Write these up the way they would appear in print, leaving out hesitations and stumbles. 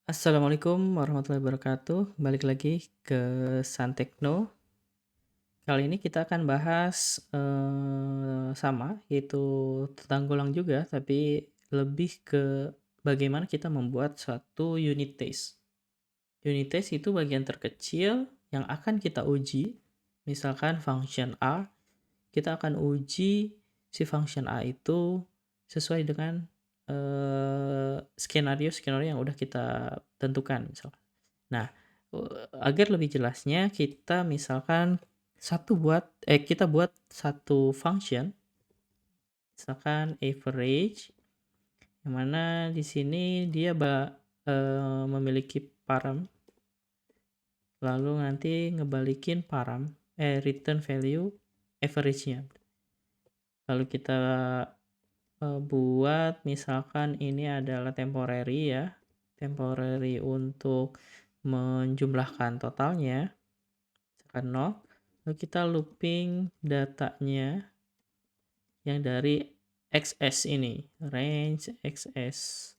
Assalamualaikum warahmatullahi wabarakatuh. Balik lagi ke Santekno. Kali ini kita akan bahas sama, yaitu tentang golang juga, tapi lebih ke bagaimana kita membuat suatu unit test. Unit test itu bagian terkecil yang akan kita uji. Misalkan function A, kita akan uji si function A itu sesuai dengan skenario-skenario yang udah kita tentukan misalkan. Nah, agar lebih jelasnya kita misalkan kita buat satu function, misalkan average, yang mana di sini dia memiliki param, lalu nanti ngebalikin return value average-nya. Lalu kita buat misalkan ini adalah temporary ya, temporary untuk menjumlahkan totalnya. Misalkan 0, lalu kita looping datanya yang dari XS ini, range XS.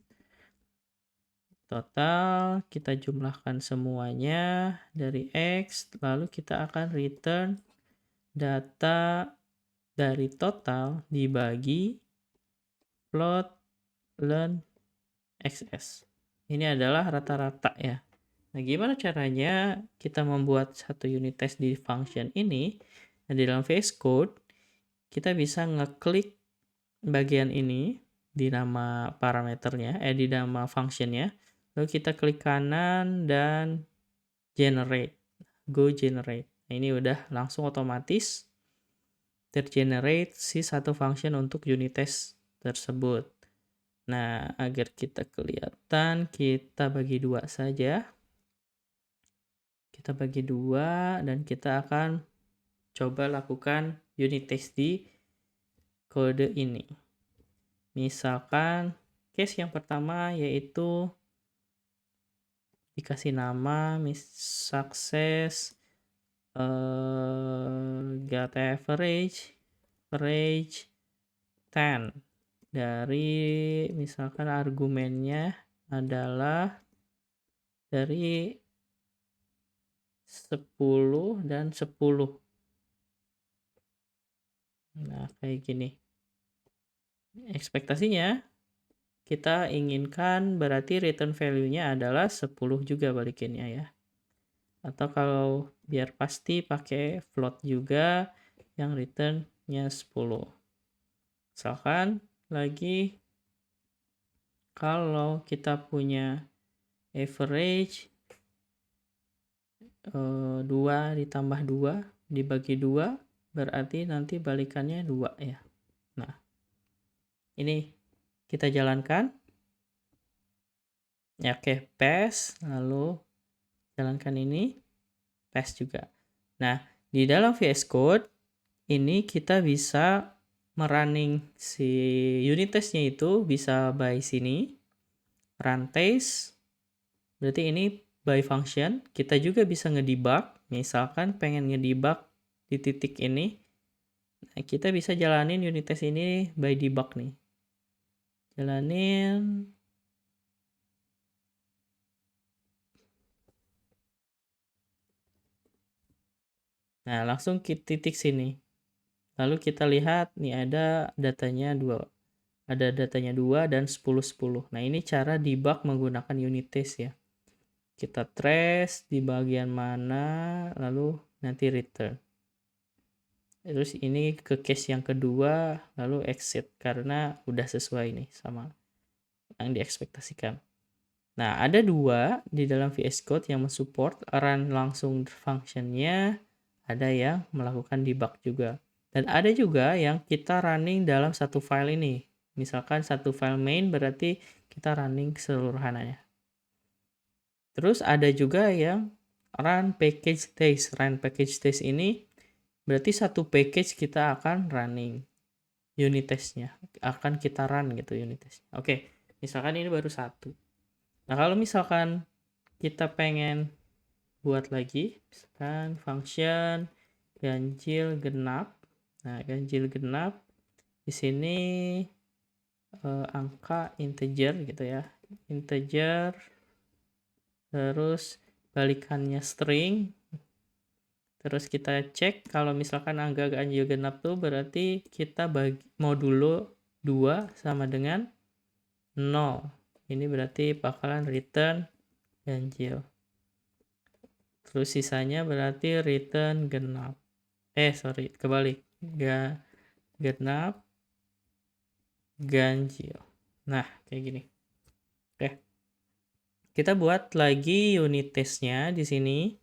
Total kita jumlahkan semuanya dari X, lalu kita akan return data dari total dibagi float learn XS. Ini adalah rata-rata ya. Nah, gimana caranya kita membuat satu unit test di function ini? Nah, di dalam VS Code, kita bisa ngeklik bagian ini di nama parameternya, di nama functionnya. Lalu kita klik kanan dan generate. Go generate. Nah, ini udah langsung otomatis tergenerate si satu function untuk unit test tersebut. Nah, agar kita kelihatan, kita bagi dua saja. Kita bagi dua dan kita akan coba lakukan unit test di kode ini. Misalkan case yang pertama yaitu dikasih nama success get average 10 dari misalkan argumennya adalah dari 10 dan 10. Nah, kayak gini. Ekspektasinya kita inginkan berarti return value-nya adalah 10 juga balikinnya ya. Atau kalau biar pasti pakai float juga yang return-nya 10. Misalkan lagi kalau kita punya average 2 ditambah 2 dibagi 2 berarti nanti balikannya 2 ya. Nah, ini kita jalankan. Ya, oke, pass, lalu jalankan ini, pass juga. Nah, di dalam VS Code ini kita bisa merunning si unit testnya itu bisa by sini, run test, berarti ini by function. Kita juga bisa ngedebug, misalkan pengen ngedebug di titik ini, nah, kita bisa jalanin unit test ini by debug nih. Jalanin. Nah, langsung ke titik sini. Lalu kita lihat nih ada datanya 2. Ada datanya 2 dan 10. Nah, ini cara debug menggunakan unit test ya. Kita trace di bagian mana, lalu nanti return. Terus ini ke case yang kedua, lalu exit karena udah sesuai nih sama yang diekspektasikan. Nah, ada 2 di dalam VS Code yang mensupport run langsung functionnya, ada yang melakukan debug juga. Dan ada juga yang kita running dalam satu file ini. Misalkan satu file main berarti kita running keseluruhannya. Terus ada juga yang run package test. Run package test ini berarti satu package kita akan running unit testnya. Akan kita run gitu unit testnya. Oke, misalkan ini baru satu. Nah, kalau misalkan kita pengen buat lagi, misalkan function ganjil genap. Nah, ganjil genap di sini angka integer gitu ya. Integer terus balikannya string, terus kita cek kalau misalkan angka ganjil genap tuh berarti kita bagi modulo 2 sama dengan 0. Ini berarti bakalan return ganjil. Terus sisanya berarti return genap. Sorry, kebalik. Genap ganjil. Nah, kayak gini. Oke. Kita buat lagi unit testnya di sini.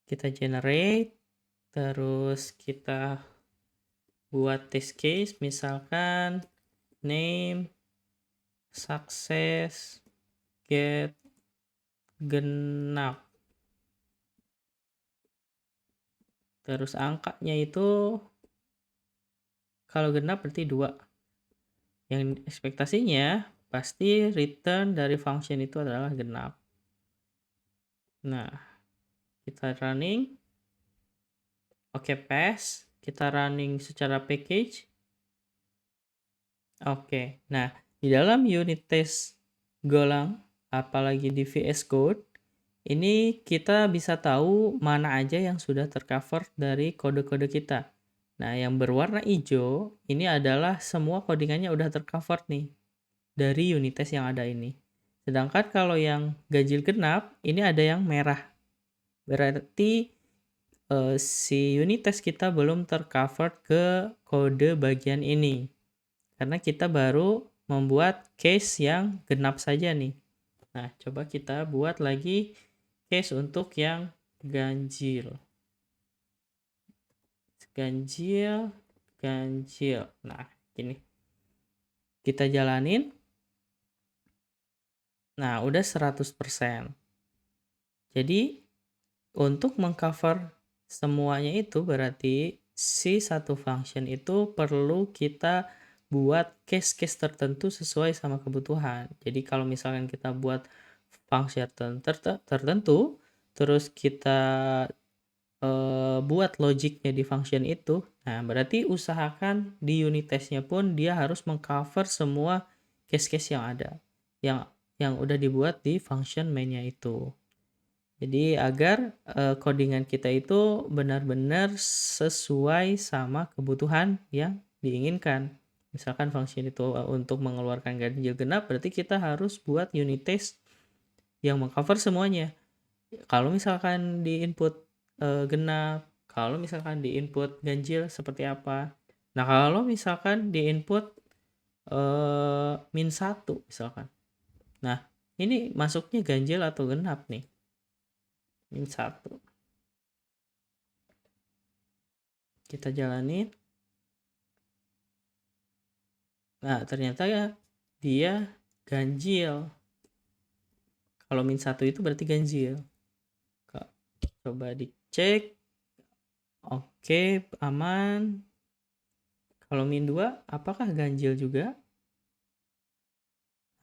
Kita generate, terus kita buat test case, misalkan name success get genap. Terus angkanya itu kalau genap berarti 2. Yang ekspektasinya pasti return dari function itu adalah genap. Nah, kita running. Oke, pass. Kita running secara package. Oke, nah di dalam unit test Golang, apalagi di VS Code, ini kita bisa tahu mana aja yang sudah tercover dari kode-kode kita. Nah, yang berwarna hijau ini adalah semua codingannya udah tercover nih dari unit test yang ada ini. Sedangkan kalau yang ganjil genap, ini ada yang merah. Berarti si unit test kita belum tercover ke kode bagian ini. Karena kita baru membuat case yang genap saja nih. Nah, coba kita buat lagi case untuk yang ganjil. Ganjil. Nah, ini. Kita jalanin. Nah, udah 100%. Jadi, untuk mengcover semuanya itu berarti si satu function itu perlu kita buat case-case tertentu sesuai sama kebutuhan. Jadi kalau misalkan kita buat function tertentu, terus kita buat logiknya di function itu, nah berarti usahakan di unit testnya pun dia harus mengcover semua case-case yang ada, yang udah dibuat di function mainnya itu. Jadi agar codingan kita itu benar-benar sesuai sama kebutuhan yang diinginkan. Misalkan function itu untuk mengeluarkan ganjil genap, berarti kita harus buat unit test yang mengcover semuanya. Kalau misalkan di input genap, kalau misalkan di input ganjil seperti apa. Nah, kalau misalkan di input -1 misalkan. Nah, ini masuknya ganjil atau genap nih? -1. Kita jalanin. Nah, ternyata ya dia ganjil. Kalau -1 itu berarti ganjil. Coba dicek. Oke, aman. Kalau -2 apakah ganjil juga?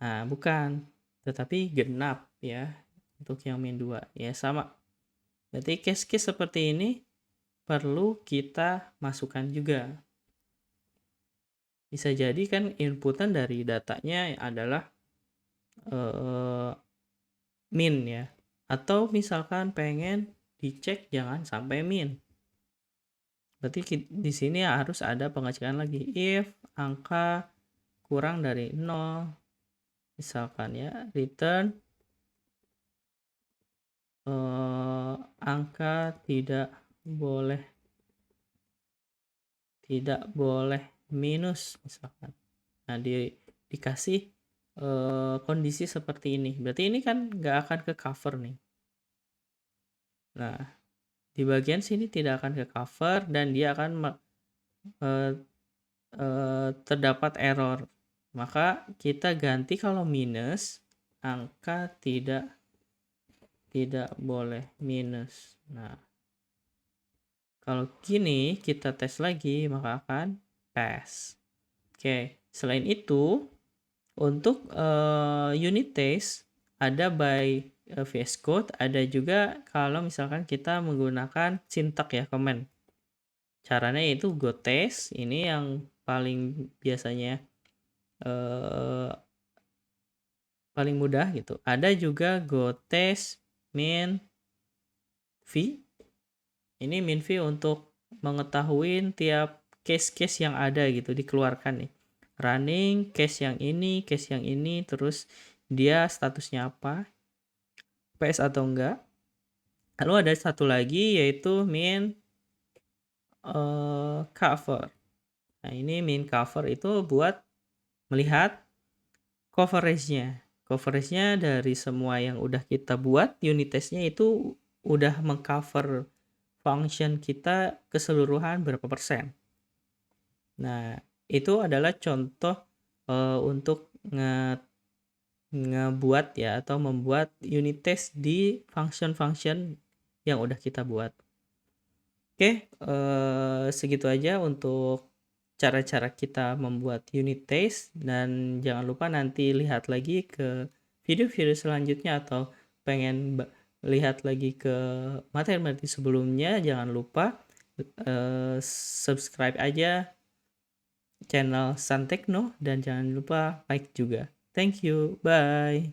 Nah, bukan. Tetapi genap ya. Untuk yang -2 ya sama. Berarti case-case seperti ini perlu kita masukkan juga. Bisa jadi kan inputan dari datanya adalah min ya. Atau misalkan pengen dicek jangan sampai min. Berarti di sini harus ada pengecekan lagi. If angka kurang dari 0, misalkan ya, return angka tidak boleh minus misalkan. Nah, dikasih kondisi seperti ini. Berarti ini kan nggak akan ke cover nih. Nah, di bagian sini tidak akan ke cover dan dia akan terdapat error. Maka kita ganti kalau minus, angka tidak boleh minus. Nah, kalau gini kita tes lagi maka akan pass. Oke, selain itu untuk unit test ada by VS Code, ada juga kalau misalkan kita menggunakan syntax ya, command. Caranya itu go test, ini yang paling biasanya paling mudah gitu. Ada juga GoTest min v. Ini min v untuk mengetahui tiap case-case yang ada gitu dikeluarkan nih. Running, case yang ini, terus dia statusnya apa, PS atau enggak. Lalu ada satu lagi yaitu min cover. Nah, ini min cover itu buat melihat coverage-nya. Coverage-nya dari semua yang udah kita buat, unit test-nya itu udah mengcover function kita keseluruhan berapa persen. Nah, itu adalah contoh untuk ngebuat ya atau membuat unit test di function-function yang udah kita buat. Oke, segitu aja untuk cara-cara kita membuat unit test, dan jangan lupa nanti lihat lagi ke video-video selanjutnya atau pengen lihat lagi ke materi-materi sebelumnya, jangan lupa subscribe aja channel Santekno dan jangan lupa like juga. Thank you, bye.